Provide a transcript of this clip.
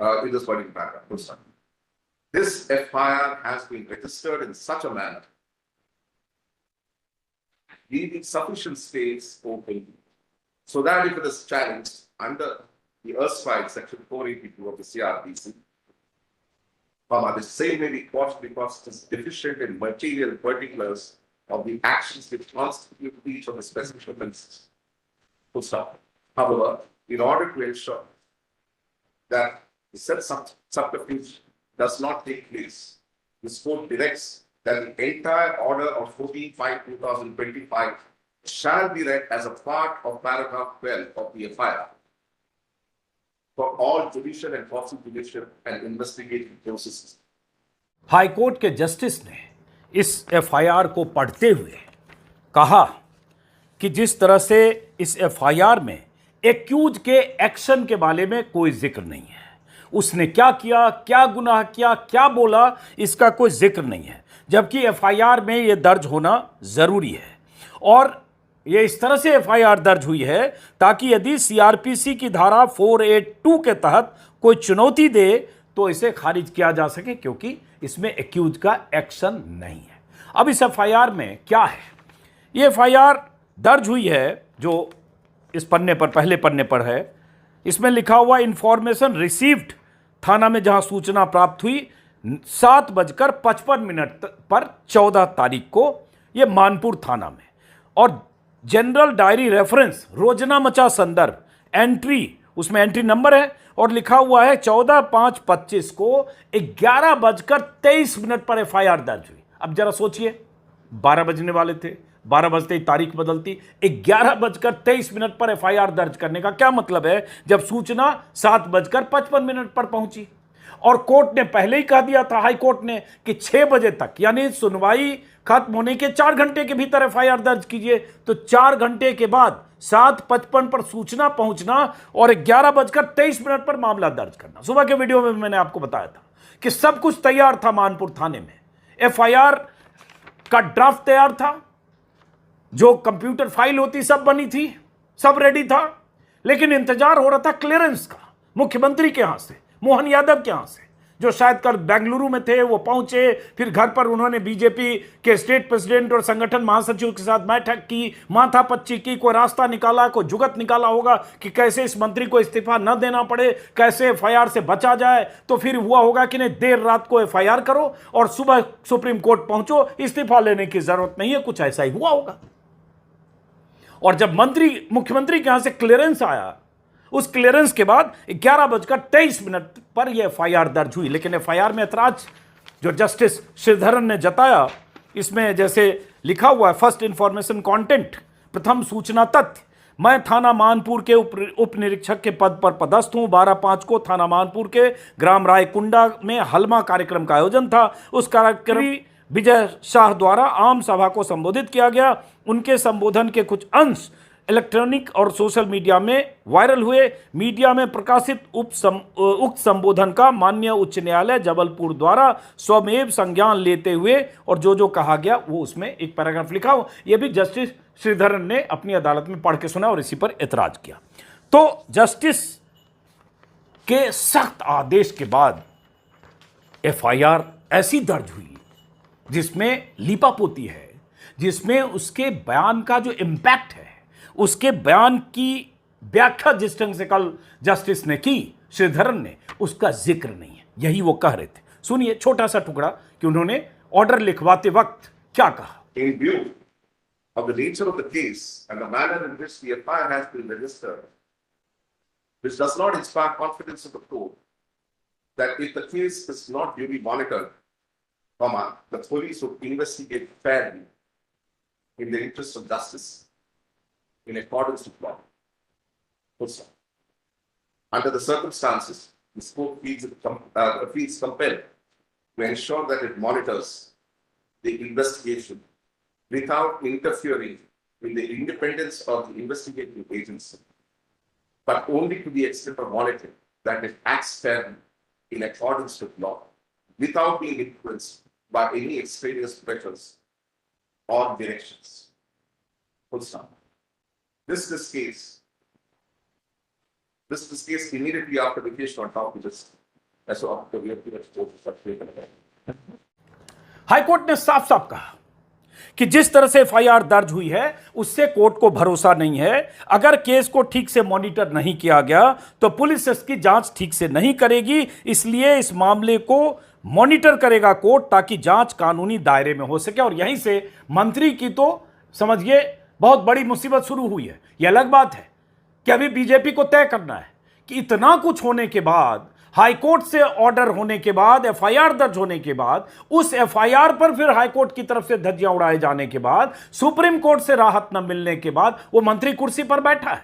in this particular paragraph. Full stop. This FIR has been registered in such a manner, leaving sufficient space open so that if it is challenged under the erstwhile section 482 of the CRPC, the same may be quashed because it is deficient in material particulars of the actions which constitute each of the specific offences. Full stop. However, in order to ensure that the said subterfuge does not take place, this court directs that the entire order of 14/5/2025 shall be read as a part of paragraph 12 of the FIR for all judicial and quasi-judicial and investigative processes. High court के justice ने इस FIR को पढ़ते हुए कहा कि जिस तरह से इस एफआईआर में एक्यूज के एक्शन के बारे में कोई जिक्र नहीं है, उसने क्या किया, क्या गुनाह किया, क्या बोला, इसका कोई जिक्र नहीं है, जबकि एफआईआर में यह दर्ज होना जरूरी है। और ये इस तरह से एफआईआर दर्ज हुई है ताकि यदि सीआरपीसी की धारा 482 के तहत कोई चुनौती दे तो इसे खारिज किया जा सके, क्योंकि इसमें एक्यूज का एक्शन नहीं है। अब इस एफआईआर में क्या है? ये एफआईआर दर्ज हुई है जो इस पन्ने पर, पहले पन्ने पर है। इसमें लिखा हुआ इंफॉर्मेशन रिसीव्ड, थाना में जहां सूचना प्राप्त हुई 7:55 पर 14 तारीख को, यह मानपुर थाना में, और जनरल डायरी रेफरेंस रोजनामचा संदर्भ एंट्री, उसमें एंट्री नंबर है और लिखा हुआ है 14/5/25 को 11:23 पर एफआईआर दर्ज हुई। अब जरा सोचिए, 12 बजने वाले थे, 12 बजते ही तारीख बदलती, 11:23 पर एफआईआर दर्ज करने का क्या मतलब है जब सूचना 7:55 पर पहुंची। और कोर्ट ने पहले ही कह दिया था, हाई कोर्ट ने, कि 6 बजे तक, यानी सुनवाई खत्म होने के 4 घंटे के भीतर एफआईआर दर्ज कीजिए। तो 4 घंटे के बाद 7:55 पर सूचना पहुंचना और 11:23 पर मामला दर्ज करना। सुबह के वीडियो में मैंने आपको बताया था कि सब कुछ तैयार था मानपुर थाने में, एफआईआर का ड्राफ्ट तैयार था, जो कंप्यूटर फाइल होती सब बनी थी, सब रेडी था, लेकिन इंतजार हो रहा था क्लियरेंस का, मुख्यमंत्री के यहां से, मोहन यादव के यहां से, जो शायद कल बेंगलुरु में थे। वो पहुंचे, फिर घर पर उन्होंने बीजेपी के स्टेट प्रेसिडेंट और संगठन महासचिव के साथ बैठक की, माथापच्ची की, कोई रास्ता निकाला, कोई जुगत निकाला होगा कि कैसे इस मंत्री को इस्तीफा न देना पड़े, कैसे एफआईआर से बचा जाए। तो फिर हुआ होगा कि नहीं, देर रात को एफआईआर करो और सुबह सुप्रीम कोर्ट पहुंचो, इस्तीफा लेने की जरूरत नहीं है, कुछ ऐसा ही हुआ होगा। और जब मुख्यमंत्री के यहां से क्लियरेंस आया, उस क्लियरेंस के बाद 11:23 पर यह एफआईआर दर्ज हुई। लेकिन एफआईआर में ऐतराज जो जस्टिस श्रीधरन ने जताया, इसमें जैसे लिखा हुआ है, फर्स्ट इंफॉर्मेशन कंटेंट, प्रथम सूचना तथ्य, मैं थाना मानपुर के उप निरीक्षक के पद पर पदस्थ हूं। 12/5 को थाना मानपुर के ग्राम रायकुंडा में हलमा कार्यक्रम का आयोजन था। उस कार्यक्रम विजय शाह द्वारा आम सभा को संबोधित किया गया। उनके संबोधन के कुछ अंश इलेक्ट्रॉनिक और सोशल मीडिया में वायरल हुए। मीडिया में प्रकाशित उक्त संबोधन का माननीय उच्च न्यायालय जबलपुर द्वारा स्वमेव संज्ञान लेते हुए, और जो कहा गया वो उसमें एक पैराग्राफ लिखा हो, यह भी जस्टिस श्रीधरन ने अपनी अदालत में पढ़ के सुना और इसी पर एतराज किया। तो जस्टिस के सख्त आदेश के बाद एफआईआर ऐसी दर्ज हुई जिसमें लीपापोती है, जिसमें उसके बयान का जो इंपैक्ट है, उसके बयान की व्याख्या जिस ढंग से कल जस्टिस ने की, श्रीधरन ने, उसका जिक्र नहीं है। यही वो कह रहे थे। सुनिए छोटा सा टुकड़ा कि उन्होंने ऑर्डर लिखवाते वक्त क्या कहा। In view of the nature of the case and the manner in which the FIR has been registered, which does not inspire confidence of the court that if the case is not duly monitored, the police would investigate fairly in the interest of justice in accordance with law. Under the circumstances, the court feels compelled to ensure that it monitors the investigation without interfering in the independence of the investigating agency, but only to the extent of monitoring that it acts fairly in accordance with law, without being influenced by any extraneous pressures or directions. Full stop. This case immediately after vacation on top of this ऐसा आपको भी high court ने साफ साफ कहा कि जिस तरह से एफआईआर दर्ज हुई है उससे कोर्ट को भरोसा नहीं है। अगर केस को ठीक से मॉनिटर नहीं किया गया तो पुलिस इसकी जांच ठीक से नहीं करेगी, इसलिए इस मामले को मॉनिटर करेगा कोर्ट ताकि जांच कानूनी दायरे में हो सके। और यहीं से मंत्री की तो समझिए बहुत बड़ी मुसीबत शुरू हुई है। यह अलग बात है कि अभी बीजेपी को तय करना है कि इतना कुछ होने के बाद, हाईकोर्ट से ऑर्डर होने के बाद, एफआईआर दर्ज होने के बाद, उस एफआईआर पर फिर हाईकोर्ट की तरफ से धज्जियां उड़ाए जाने के बाद, सुप्रीम कोर्ट से राहत न मिलने के बाद वो मंत्री कुर्सी पर बैठा है।